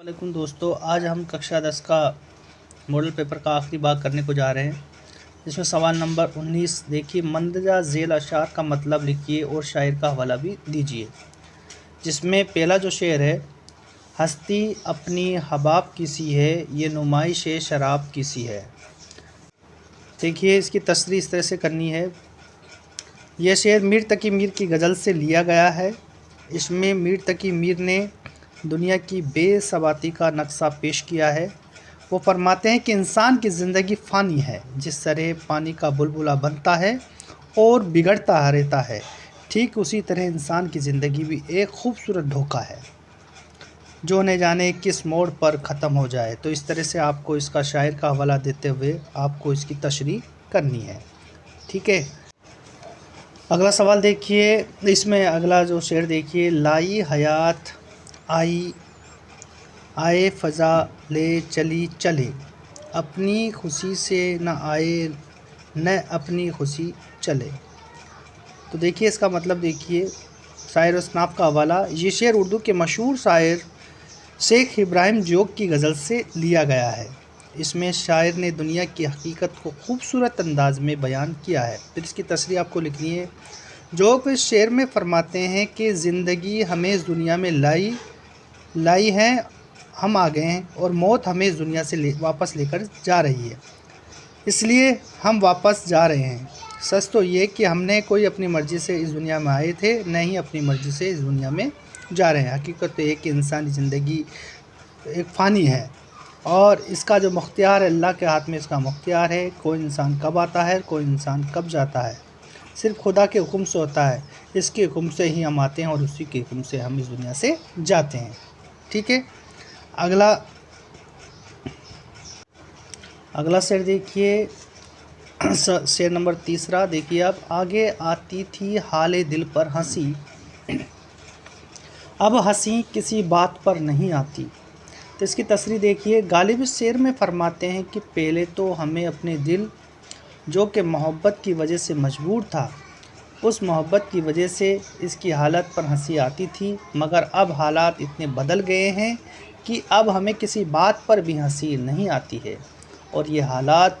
वालेकुम दोस्तों, आज हम कक्षा 10 का मॉडल पेपर का आखिरी भाग करने को जा रहे हैं। इसमें सवाल नंबर 19 देखिए, मंदजा झेल अशार का मतलब लिखिए और शायर का हवाला भी दीजिए। जिसमें पहला जो शेर है, हस्ती अपनी हबाब किसी है, ये नुमाइश शराब किसी है। देखिए इसकी तशरीह इस तरह से करनी है। यह शेर मीर तकी मीर की गज़ल से लिया गया है। इसमें मीर तकी मीर ने दुनिया की बेसवाती का नक्शा पेश किया है। वो फरमाते हैं कि इंसान की ज़िंदगी फ़ानी है, जिस तरह पानी का बुलबुला बनता है और बिगड़ता रहता है, ठीक उसी तरह इंसान की ज़िंदगी भी एक खूबसूरत धोखा है जो न जाने किस मोड़ पर ख़त्म हो जाए। तो इस तरह से आपको इसका शायर का हवाला देते हुए आपको इसकी तशरीह करनी है, ठीक है। अगला सवाल देखिए, इसमें अगला जो शेर देखिए, लाई हयात आई आए फ़ज़ा ले चली चले, अपनी खुशी से न आए न अपनी खुशी चले। तो देखिए इसका मतलब देखिए, शायर असनाफ़ का हवाला। ये शेर उर्दू के मशहूर शायर शेख इब्राहिम जोग की गज़ल से लिया गया है। इसमें शायर ने दुनिया की हकीकत को खूबसूरत अंदाज में बयान किया है। फिर इसकी तशरीह आपको लिखनी है। जोग इस शेर में फरमाते हैं कि ज़िंदगी हमें इस दुनिया में लाई है, हम आ गए हैं, और मौत हमें इस दुनिया से वापस लेकर जा रही है, इसलिए हम वापस जा रहे हैं। सच तो ये कि हमने कोई अपनी मर्ज़ी से इस दुनिया में आए थे, न ही अपनी मर्ज़ी से इस दुनिया में जा रहे हैं। हकीकत तो ये कि इंसानी ज़िंदगी एक फ़ानी है और इसका जो मुख्तियार है, अल्लाह के हाथ में इसका मुख्तियार है। कोई इंसान कब आता है, कोई इंसान कब जाता है, सिर्फ़ खुदा के हुक्म से होता है। इसके हुक्म से ही हम आते हैं और उसी के हुक्म से हम इस दुनिया से जाते हैं, ठीक है। अगला शेर देखिए, शेर नंबर 3 देखिए आप। आगे आती थी हाले दिल पर हंसी, अब हंसी किसी बात पर नहीं आती। तो इसकी तशरीह देखिए। गालिब इस शेर में फरमाते हैं कि पहले तो हमें अपने दिल, जो कि मोहब्बत की वजह से मजबूर था, उस मोहब्बत की वजह से इसकी हालत पर हंसी आती थी, मगर अब हालात इतने बदल गए हैं कि अब हमें किसी बात पर भी हंसी नहीं आती है, और ये हालात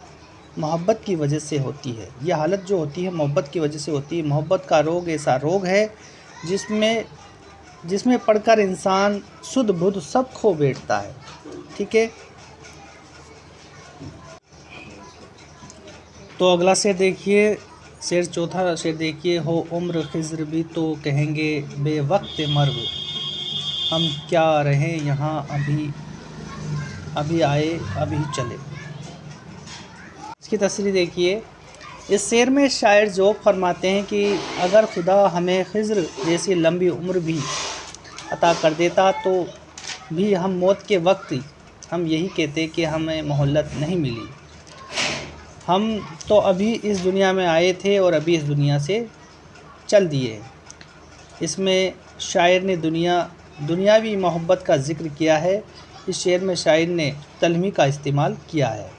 मोहब्बत की वजह से होती है। ये हालत जो होती है मोहब्बत की वजह से होती है। मोहब्बत का रोग ऐसा रोग है जिसमें पढ़कर इंसान सुध बुध सब खो बैठता है, ठीक है। तो अगला शेर देखिए, चौथा शेर देखिए। हो उम्र खिज़्र भी तो कहेंगे बेवक्त मर्ग, हम क्या रहें यहाँ अभी आए अभी चले। इसकी तशरीह देखिए। इस शेर में शायर जोग फरमाते हैं कि अगर खुदा हमें खिज़्र जैसी लंबी उम्र भी अता कर देता तो भी हम मौत के वक्त हम यही कहते कि हमें मोहल्लत नहीं मिली, हम तो अभी इस दुनिया में आए थे और अभी इस दुनिया से चल दिए। इसमें शायर ने दुनियावी मोहब्बत का ज़िक्र किया है। इस शेर में शायर ने तलमी का इस्तेमाल किया है।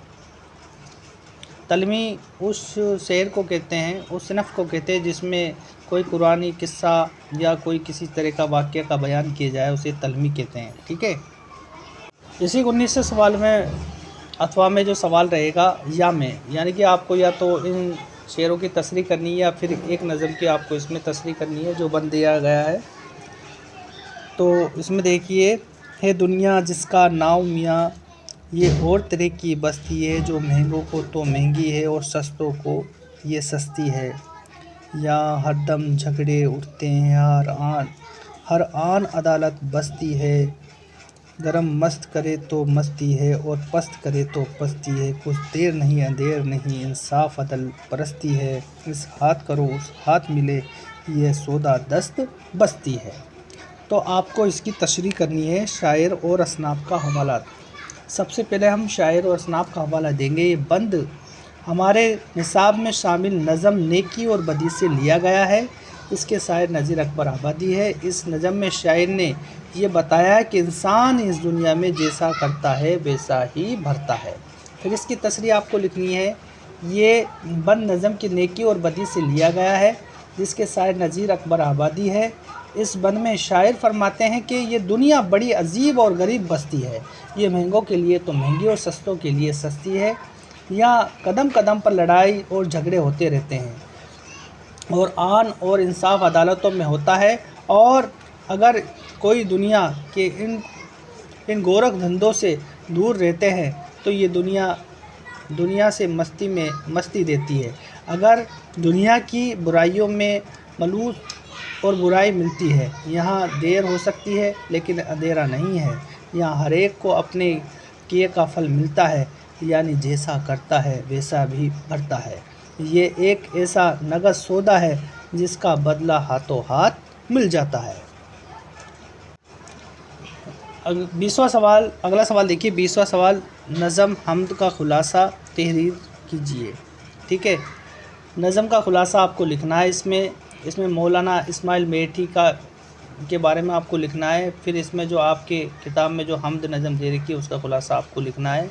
तलमी उस शेर को कहते हैं, उस सिनफ़ को कहते हैं जिसमें कोई कुरानी किस्सा या कोई किसी तरह का वाक़या का बयान किया जाए, उसे तलमी कहते हैं, ठीक है। इसी 19 सवाल में अथवा में जो सवाल रहेगा या में, यानी कि आपको या तो इन शेरों की तशरीह करनी है या फिर एक नज़म की आपको इसमें तशरीह करनी है जो बन दिया गया है। तो इसमें देखिए, है दुनिया जिसका नाम मियाँ, ये और तरह की बस्ती है, जो महंगों को तो महंगी है और सस्तों को ये सस्ती है। यहाँ हरदम झगड़े उठते हैं, हर आन अदालत बस्ती है। गरम मस्त करे तो मस्ती है और पस्त करे तो पस्ती है। कुछ देर नहीं अंधेर नहीं, इंसाफ अदल परस्ती है। इस हाथ करो उस हाथ मिले, यह सौदा दस्त बस्ती है। तो आपको इसकी तशरीह करनी है शायर और असनाफ़ का हवाला। सबसे पहले हम शायर और असनाफ़ का हवाला देंगे। ये बंद हमारे निसाब में शामिल नज़म नेकी और बदी से लिया गया है। इसके शायर नज़ीर अकबर आबादी है। इस नज़म में शायर ने ये बताया कि इंसान इस दुनिया में जैसा करता है वैसा ही भरता है। फिर इसकी तशरीह आपको लिखनी है। ये बंद नज़म की नेकी और बदी से लिया गया है, जिसके शायर नज़ीर अकबर आबादी है। اس بند میں شاعر فرماتے ہیں کہ یہ دنیا بڑی عجیب اور غریب بستی ہے، یہ مہنگوں کے لیے تو مہنگی اور سستوں کے لیے سستی ہے، یہاں قدم قدم پر لڑائی اور جھگڑے ہوتے رہتے ہیں، اور آن اور انصاف عدالتوں میں ہوتا ہے، اور اگر کوئی دنیا کے ان گورکھ دھندوں سے دور رہتے ہیں تو یہ دنیا سے مستی دیتی ہے۔ اگر دنیا کی برائیوں میں ملوث اور برائی ملتی ہے، یہاں دیر ہو سکتی ہے لیکن اندھیرا نہیں ہے، یہاں ہر ایک کو اپنے کیے کا پھل ملتا ہے، یعنی جیسا کرتا ہے ویسا بھی بھرتا ہے، یہ ایک ایسا نغز سودا ہے جس کا بدلہ ہاتھوں ہاتھ مل جاتا ہے۔ 20واں سوال، اگلا سوال دیکھیے 20واں سوال، نظم حمد کا خلاصہ تحریر کیجیے۔ ٹھیک ہے، نظم کا خلاصہ آپ کو لکھنا ہے، اس میں مولانا اسماعیل میٹھی کے بارے میں آپ کو لکھنا ہے، پھر اس میں جو آپ کے کتاب میں جو حمد نظم دے رکھی ہے اس کا خلاصہ آپ کو لکھنا ہے۔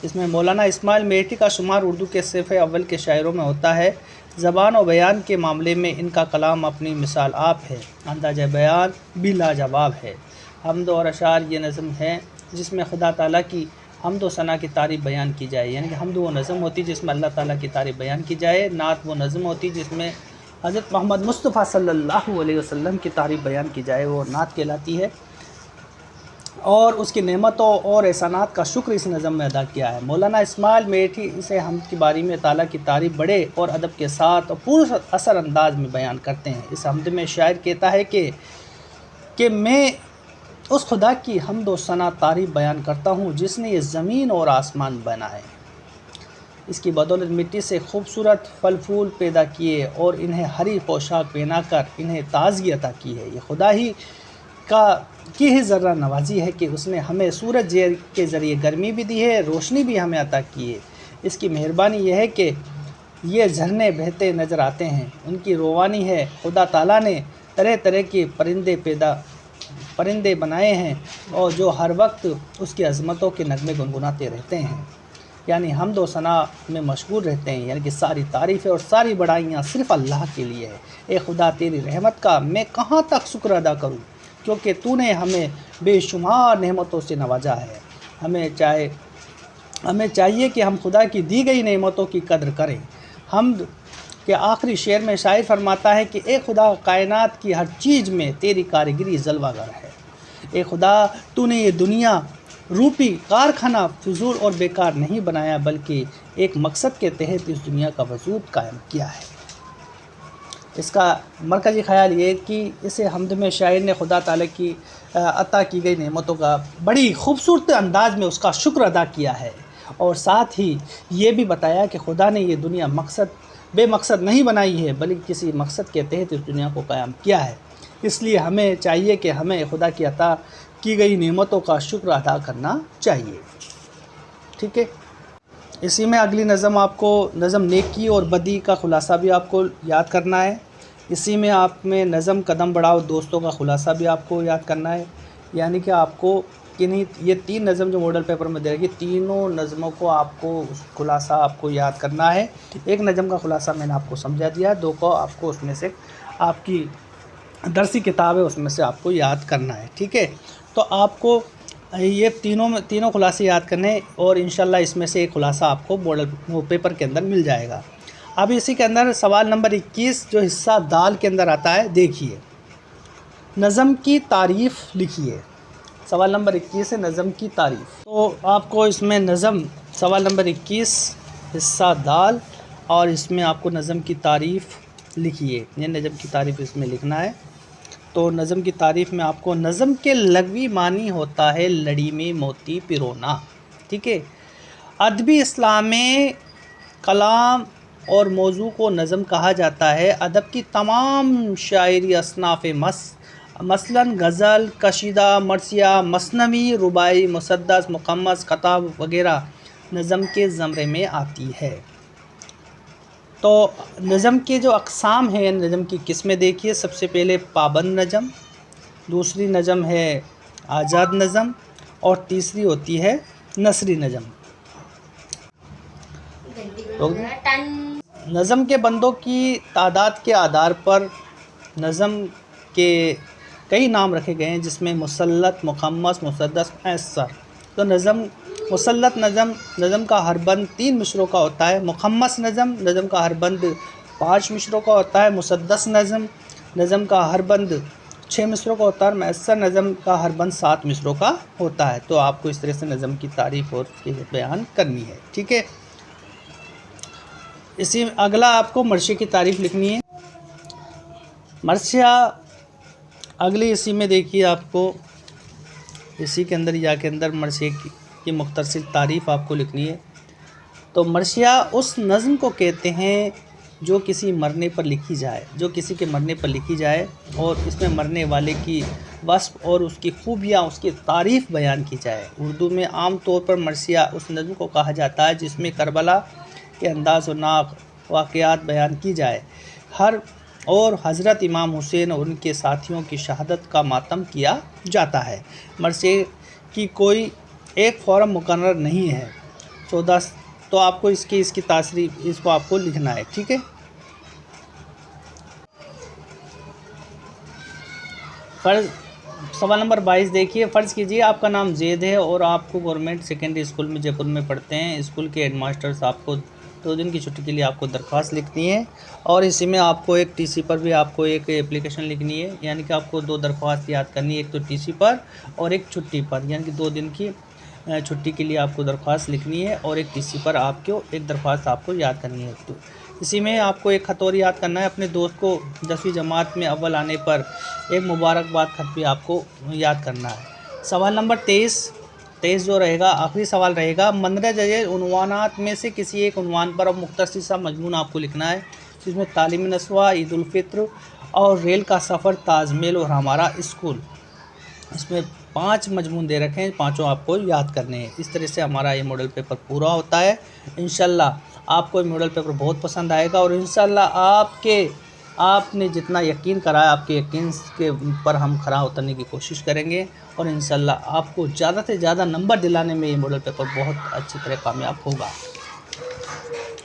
اس میں مولانا اسماعیل میٹھی کا شمار اردو کے صفحے اول کے شاعروں میں ہوتا ہے، زبان و بیان کے معاملے میں ان کا کلام اپنی مثال آپ ہے، انداز بیان بھی لاجواب ہے۔ حمد اور اشعار یہ نظم ہے جس میں خدا تعالیٰ کی حمد و ثنا کی تعریف بیان کی جائے، یعنی کہ حمد وہ نظم ہوتی جس میں اللہ تعالیٰ کی تعریف بیان کی جائے، نعت وہ نظم ہوتی جس میں حضرت محمد مصطفیٰ صلی اللہ علیہ وسلم کی تعریف بیان کی جائے، وہ نعت کہلاتی ہے، اور اس کی نعمتوں اور احسانات کا شکر اس نظم میں ادا کیا ہے۔ مولانا اسماعیل میٹھی اسے حمد کی باری میں تعالیٰ کی تعریف بڑے اور ادب کے ساتھ اور پور اثر انداز میں بیان کرتے ہیں۔ اس حمد میں شاعر کہتا ہے کہ میں اس خدا کی حمد و ثنا تعریف بیان کرتا ہوں جس نے یہ زمین اور آسمان بنائے، اس کی بدولت مٹی سے خوبصورت پھل پھول پیدا کیے اور انہیں ہری پوشاک پہنا کر انہیں تازگی عطا کی ہے۔ یہ خدا ہی کی ہی ذرہ نوازی ہے کہ اس نے ہمیں سورج کے ذریعے گرمی بھی دی ہے، روشنی بھی ہمیں عطا کی ہے۔ اس کی مہربانی یہ ہے کہ یہ جھرنے بہتے نظر آتے ہیں، ان کی روانی ہے۔ خدا تعالیٰ نے طرح طرح کے پرندے بنائے ہیں اور جو ہر وقت اس کی عظمتوں کے نغمے گنگناتے رہتے ہیں، یعنی حمد و ثنا میں مشغول رہتے ہیں، یعنی کہ ساری تعریفیں اور ساری بڑائیاں صرف اللہ کے لیے ہے۔ اے خدا تیری رحمت کا میں کہاں تک شکر ادا کروں، کیونکہ تو نے ہمیں بے شمار نعمتوں سے نوازا ہے۔ ہمیں چاہیے کہ ہم خدا کی دی گئی نعمتوں کی قدر کریں۔ حمد کے آخری شعر میں شاعر فرماتا ہے کہ اے خدا، کائنات کی ہر چیز میں تیری کاریگری جلوہ گر ہے۔ اے خدا، تو نے یہ دنیا روپی کارخانہ فضول اور بیکار نہیں بنایا، بلکہ ایک مقصد کے تحت اس دنیا کا وجود قائم کیا ہے۔ اس کا مرکزی خیال یہ کہ اسے حمد میں شاعر نے خدا تعالیٰ کی عطا کی گئی نعمتوں کا بڑی خوبصورت انداز میں اس کا شکر ادا کیا ہے، اور ساتھ ہی یہ بھی بتایا کہ خدا نے یہ دنیا بے مقصد نہیں بنائی ہے، بلکہ کسی مقصد کے تحت اس دنیا کو قائم کیا ہے۔ اس لیے ہمیں چاہیے کہ ہمیں خدا کی عطا کی گئی نعمتوں کا شکر ادا کرنا چاہیے۔ ٹھیک ہے، اسی میں اگلی نظم آپ کو نظم نیکی اور بدی کا خلاصہ بھی آپ کو یاد کرنا ہے۔ اسی میں آپ میں نظم قدم بڑھاؤ دوستوں کا خلاصہ بھی آپ کو یاد کرنا ہے، یعنی کہ آپ کو یہ 3 نظم جو ماڈل پیپر میں دے رہی ہے، تینوں نظموں کو آپ کو خلاصہ آپ کو یاد کرنا ہے۔ ایک نظم کا خلاصہ میں نے آپ کو سمجھا دیا، 2 کو آپ کو اس میں سے آپ کی درسی کتاب ہے اس میں سے آپ کو یاد کرنا ہے۔ ٹھیک ہے، تو آپ کو یہ تینوں خلاصے یاد کرنے ہیں، اور انشاءاللہ اس میں سے ایک خلاصہ آپ کو ماڈل پیپر کے اندر مل جائے گا۔ اب اسی کے اندر سوال نمبر 21 جو حصہ دال کے اندر آتا ہے، دیکھیے، نظم کی تعریف لکھیے۔ سوال نمبر 21 ہے نظم کی تعریف، تو آپ کو اس میں سوال نمبر 21 حصہ دال، اور اس میں آپ کو نظم کی تعریف لکھیے، یہ نظم کی تعریف اس میں لکھنا ہے۔ تو نظم کی تعریف میں آپ کو نظم کے لغوی معنی ہوتا ہے لڑی میں موتی پرونا۔ ٹھیک ہے، ادبی اصطلاح میں کلام اور موضوع کو نظم کہا جاتا ہے۔ ادب کی تمام شاعری اصناف مثلاً غزل، قصیدہ، مرثیہ، مثنوی، رباعی، مسدس، مقمص، خطاب وغیرہ نظم کے زمرے میں آتی ہے۔ تو نظم کے جو اقسام ہیں، نظم کی قسمیں دیکھیے، سب سے پہلے پابند نظم، دوسری نظم ہے آزاد نظم، اور تیسری ہوتی ہے نثری نظم۔ نظم کے بندوں کی تعداد کے آدھار پر نظم کے कई नाम रखे गए हैं जिसमें मुसल्लत, मुखम्मस, मुसद्दस, मुयस्सर। तो नज़म मुसल्लत नज़म का हर बंद 3 मिसरों का होता है। मुखम्मस नज़म का हर बंद 5 मिसरों का होता है। मुसद्दस नज़म का हर बंद 6 मिसरों का होता है। मुयस्सर नज़म का हर बंद 7 मिसरों का होता है। तो आपको इस तरह से नज़म की तारीफ़ और उसकी बयान करनी है, ठीक है। इसी अगला आपको मर्शिया की तारीफ़ लिखनी है। मर्शिया अगली इसी में देखिए, आपको इसी के अंदर या के अंदर मर्शिया की मुख्तसर तारीफ़ आपको लिखनी है। तो मर्शिया उस नज़म को कहते हैं जो किसी मरने पर लिखी जाए, जो किसी के मरने पर लिखी जाए और इसमें मरने वाले की वस्फ़ और उसकी खूबियाँ, उसकी तारीफ़ बयान की जाए। उर्दू में आम तौर पर मर्शिया उस नज़म को कहा जाता है जिसमें करबला के अंदाज़ व नाक वाक़यात बयान की जाए और हज़रत इमाम हुसैन और उनके साथियों की शहादत का मातम किया जाता है। मर्शिया की कोई एक फ़ॉर्म मुकर्रर नहीं है। 14 तो आपको इसकी तारीफ़ इसको आपको लिखना है, ठीक है। फ़र्ज़ सवाल नंबर 22 देखिए, फ़र्ज़ कीजिए आपका नाम ज़ैद है और आपको गवर्नमेंट सेकेंडरी स्कूल में जयपुर में पढ़ते हैं। स्कूल के हेडमास्टर साहब को 2 दिन की छुट्टी के लिए आपको दरख्वास्त लिखनी है और इसी में आपको एक टीसी पर भी आपको एक एप्लीकेशन लिखनी है। यानी कि आपको 2 दरख्वास्त याद करनी है, एक तो टीसी पर और एक छुट्टी पर। यानी कि 2 दिन की छुट्टी के लिए आपको दरख्वास्त लिखनी है और एक टीसी पर आपको एक दरख्वास्त आपको याद करनी है। तो इसी में आपको एक खत और याद करना है। अपने दोस्त को 10वीं जमात में अव्वल आने पर एक मुबारकबाद खत भी आपको याद करना है। सवाल नंबर 23 जो रहेगा, आखिरी सवाल रहेगा। मंदरजा उन्वानात में से किसी एक उन्वान पर अब मुख्तसर सा मजमून आपको लिखना है, जिसमें तालीम नस्वा, ईद उल फित्र और रेल का सफ़र, ताजमहल और हमारा स्कूल। इसमें 5 मजमून दे रखे हैं, 5 आपको याद करने हैं। इस तरह से हमारा ये मॉडल पेपर पूरा होता है। इंशाल्लाह आपको ये मॉडल पेपर बहुत पसंद आएगा और इंशाल्लाह आपने जितना यकीन कराया, आपके यकीन के पर हम खरा उतरने की कोशिश करेंगे और इंशाल्लाह आपको ज़्यादा से ज़्यादा नंबर दिलाने में ये मॉडल पेपर बहुत अच्छी तरह कामयाब होगा।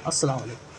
अस्सलाम वालेकुम।